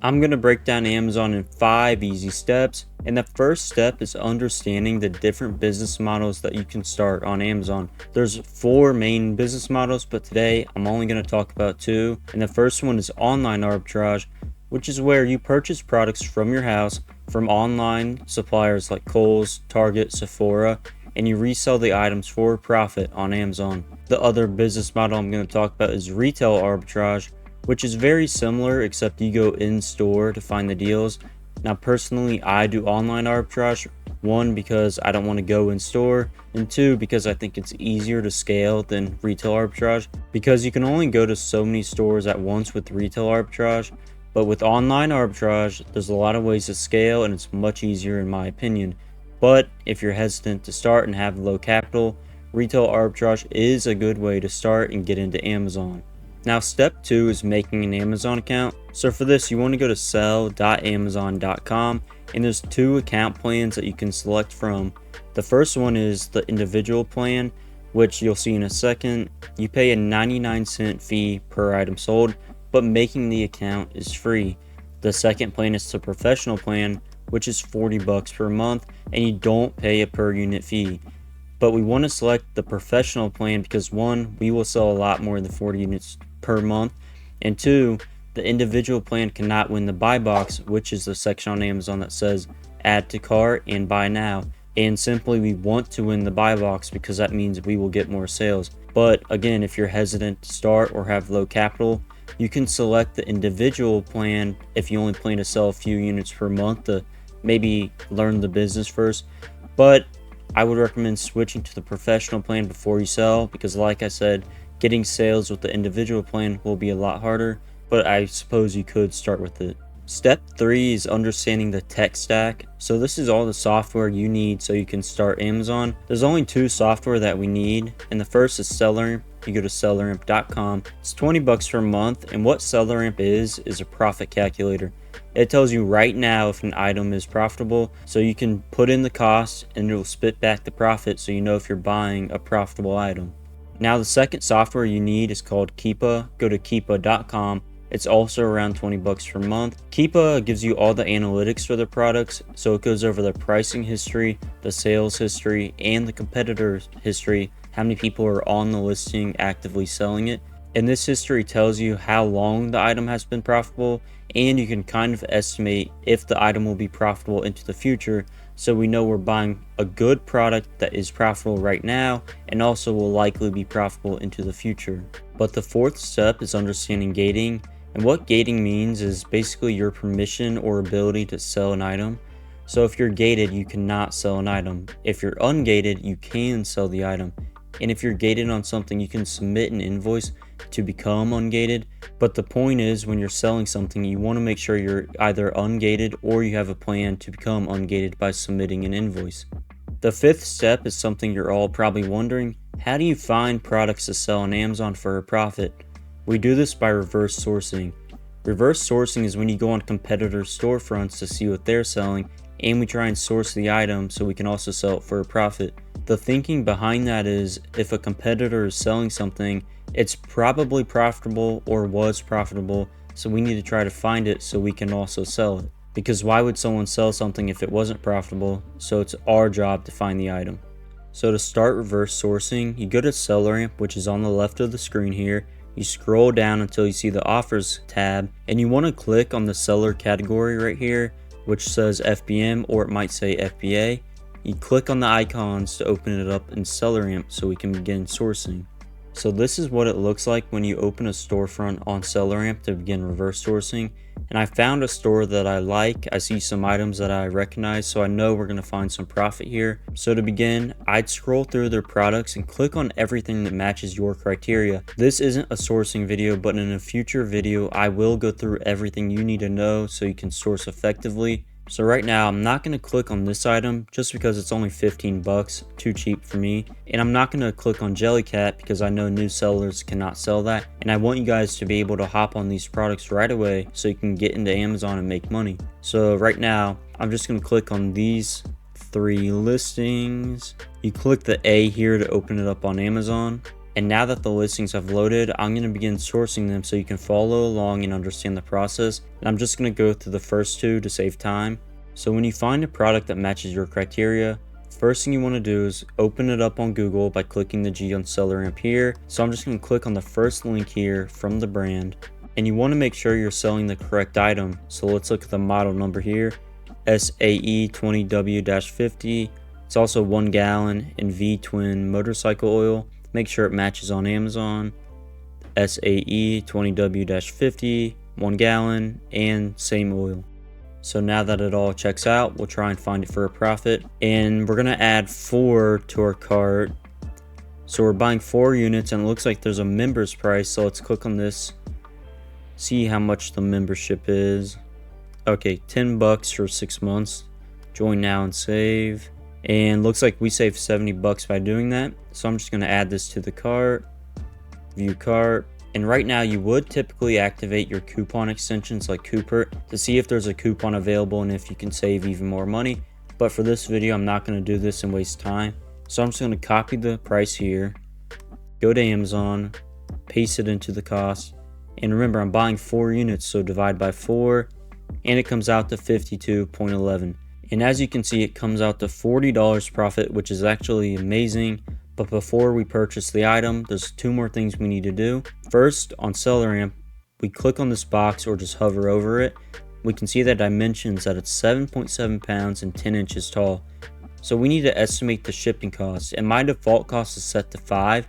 I'm going to break down Amazon in 5 easy steps, and the first step is understanding the different business models that you can start on Amazon. There's 4 main business models, but today I'm only going to talk about 2, and the first one is online arbitrage, which is where you purchase products from your house from online suppliers like Kohl's, Target, Sephora, and you resell the items for a profit on Amazon. The other business model I'm going to talk about is retail arbitrage, which is very similar except you go in store to find the deals. Now personally, I do online arbitrage, 1 because I don't want to go in store, and 2 because I think it's easier to scale than retail arbitrage, because you can only go to so many stores at once with retail arbitrage. But with online arbitrage, there's a lot of ways to scale and it's much easier in my opinion. But if you're hesitant to start and have low capital, retail arbitrage is a good way to start and get into Amazon. Now step 2 is making an Amazon account. So for this, you want to go to sell.amazon.com, and there's 2 account plans that you can select from. The first one is the individual plan, which you'll see in a second. You pay a 99-cent fee per item sold, but making the account is free. The second plan is the professional plan, which is $40 per month, and you don't pay a per unit fee. But we want to select the professional plan because 1, we will sell a lot more than 40 units per month, and 2, the individual plan cannot win the buy box, which is the section on Amazon that says add to cart and buy now. And simply, we want to win the buy box because that means we will get more sales. But again, if you're hesitant to start or have low capital, you can select the individual plan if you only plan to sell a few units per month to maybe learn the business first. But I would recommend switching to the professional plan before you sell, because like I said, getting sales with the individual plan will be a lot harder, but I suppose you could start with it. Step 3 is understanding the tech stack. So this is all the software you need so you can start Amazon. There's only 2 software that we need, and the first is SellerAmp. You go to selleramp.com. It's $20 per month, and what SellerAmp is a profit calculator. It tells you right now if an item is profitable, so you can put in the cost and it will spit back the profit so you know if you're buying a profitable item. Now the second software you need is called Keepa. Go to keepa.com. It's also around $20 per month. Keepa gives you all the analytics for the products, so it goes over the pricing history, the sales history, and the competitor's history, how many people are on the listing actively selling it. And this history tells you how long the item has been profitable, and you can kind of estimate if the item will be profitable into the future, so we know we're buying a good product that is profitable right now and also will likely be profitable into the future. But the fourth step is understanding gating, and what gating means is basically your permission or ability to sell an item. So if you're gated, you cannot sell an item. If you're ungated, you can sell the item. And if you're gated on something, you can submit an invoice to become ungated. But the point is, when you're selling something, you want to make sure you're either ungated or you have a plan to become ungated by submitting an invoice. The fifth step is something you're all probably wondering. How do you find products to sell on Amazon for a profit? We do this by reverse sourcing. Reverse sourcing is when you go on competitors' storefronts to see what they're selling, and we try and source the item so we can also sell it for a profit. The thinking behind that is, if a competitor is selling something, it's probably profitable or was profitable, so we need to try to find it so we can also sell it. Because why would someone sell something if it wasn't profitable? So it's our job to find the item. So to start reverse sourcing, you go to SellerAmp, which is on the left of the screen here. You scroll down until you see the offers tab, and you want to click on the seller category right here, which says FBM, or it might say FBA. You click on the icons to open it up in SellerAmp so we can begin sourcing. So this is what it looks like when you open a storefront on SellerAmp to begin reverse sourcing. And I found a store that I like. I see some items that I recognize, so I know we're going to find some profit here. So to begin, I'd scroll through their products and click on everything that matches your criteria. This isn't a sourcing video, but in a future video, I will go through everything you need to know so you can source effectively. So right now, I'm not going to click on this item just because it's only 15 bucks, too cheap for me. And I'm not going to click on Jellycat because I know new sellers cannot sell that. And I want you guys to be able to hop on these products right away so you can get into Amazon and make money. So right now, I'm just going to click on these 3 listings. You click the A here to open it up on Amazon. And now that the listings have loaded, I'm going to begin sourcing them so you can follow along and understand the process. And I'm just going to go through the first two to save time. So when you find a product that matches your criteria, first thing you want to do is open it up on Google by clicking the G on SellerAmp here. So I'm just going to click on the first link here from the brand. And you want to make sure you're selling the correct item. So let's look at the model number here, SAE20W-50. It's also 1 gallon in V-twin motorcycle oil. Make sure it matches on Amazon. SAE20W-50, 1 gallon, and same oil. So now that it all checks out, we'll try and find it for a profit. And we're gonna add 4 to our cart. So we're buying 4 units, and it looks like there's a member's price. So let's click on this, see how much the membership is. Okay, $10 for 6 months. Join now and save. And looks like we saved $70 by doing that. So I'm just going to add this to the cart, view cart. And right now you would typically activate your coupon extensions like Cooper to see if there's a coupon available and if you can save even more money. But for this video, I'm not going to do this and waste time. So I'm just going to copy the price here, go to Amazon, paste it into the cost. And remember, I'm buying 4 units, so divide by 4, and it comes out to 52.11. And as you can see, it comes out to $40 profit, which is actually amazing. But before we purchase the item, there's 2 more things we need to do. First, on SellerAmp, we click on this box or just hover over it. We can see the dimensions that it's 7.7 pounds and 10 inches tall. So we need to estimate the shipping cost, and my default cost is set to $5,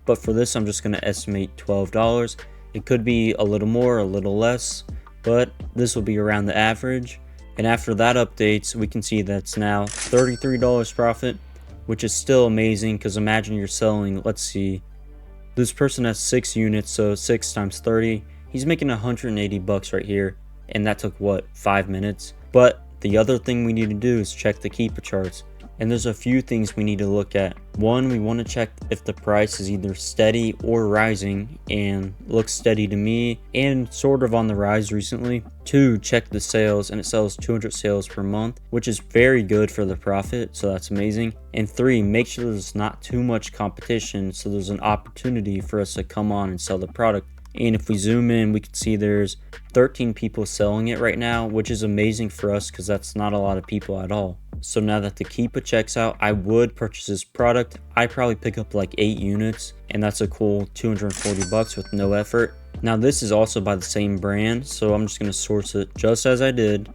but for this I'm just going to estimate $12. It could be a little more, a little less, but this will be around the average. And after that updates, we can see that it's now $33 profit, which is still amazing, because imagine you're selling, let's see, this person has 6 units, so 6 times 30, he's making $180 right here, and that took what, 5 minutes? But the other thing we need to do is check the keeper charts, and there's a few things we need to look at. One, we want to check if the price is either steady or rising, and looks steady to me and sort of on the rise recently. 2, check the sales, and it sells 200 sales per month, which is very good for the profit, so that's amazing. And 3, make sure there's not too much competition, so there's an opportunity for us to come on and sell the product. And if we zoom in, we can see there's 13 people selling it right now, which is amazing for us because that's not a lot of people at all. So now that the Keepa checks out, I would purchase this product. I probably pick up like 8 units, and that's a cool $240 with no effort. Now this is also by the same brand, so I'm just going to source it just as I did.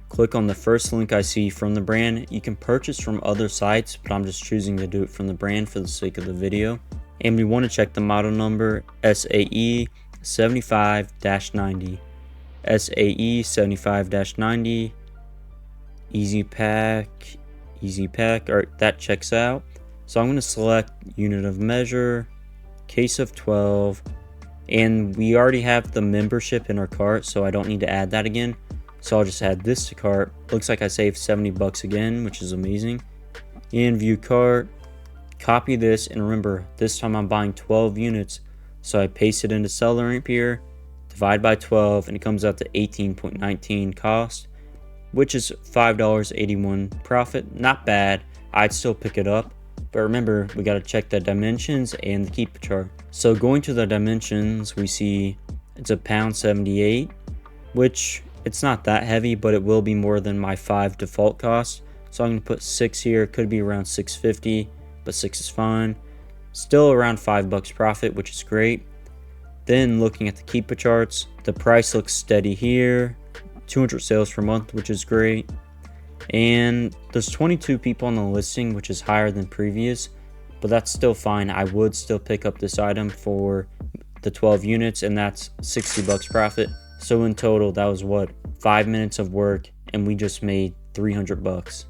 Click on the first link I see from the brand. You can purchase from other sites, but I'm just choosing to do it from the brand for the sake of the video. And we want to check the model number, SAE 75-90. SAE 75-90. Easy pack. Alright, that checks out. So I'm going to select unit of measure, case of 12, and we already have the membership in our cart, so I don't need to add that again. So I'll just add this to cart. Looks like I saved $70 again, which is amazing. And view cart. Copy this, and remember, this time I'm buying 12 units, so I paste it into SellerAmp here, divide by 12, and it comes out to 18.19 cost, which is $5.81 profit. Not bad. I'd still pick it up, but remember, we got to check the dimensions and the keeper chart. So going to the dimensions, we see it's a £1.78, which it's not that heavy, but it will be more than my 5 default cost. So I'm going to put 6 here. It could be around $6.50. But 6 is fine. Still around $5 profit, which is great. Then looking at the Keepa charts, the price looks steady here, 200 sales per month, which is great. And there's 22 people on the listing, which is higher than previous, but that's still fine. I would still pick up this item for the 12 units, and that's $60 profit. So in total, that was what, 5 minutes of work, and we just made $300.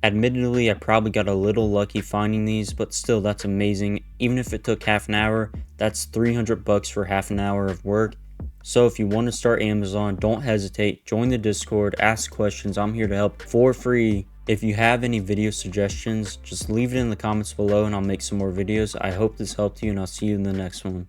Admittedly, I probably got a little lucky finding these, but still, that's amazing. Even if it took half an hour, that's $300 for half an hour of work. So if you want to start Amazon, don't hesitate. Join the Discord, ask questions. I'm here to help for free. If you have any video suggestions, just leave it in the comments below and I'll make some more videos. I hope this helped you, and I'll see you in the next one.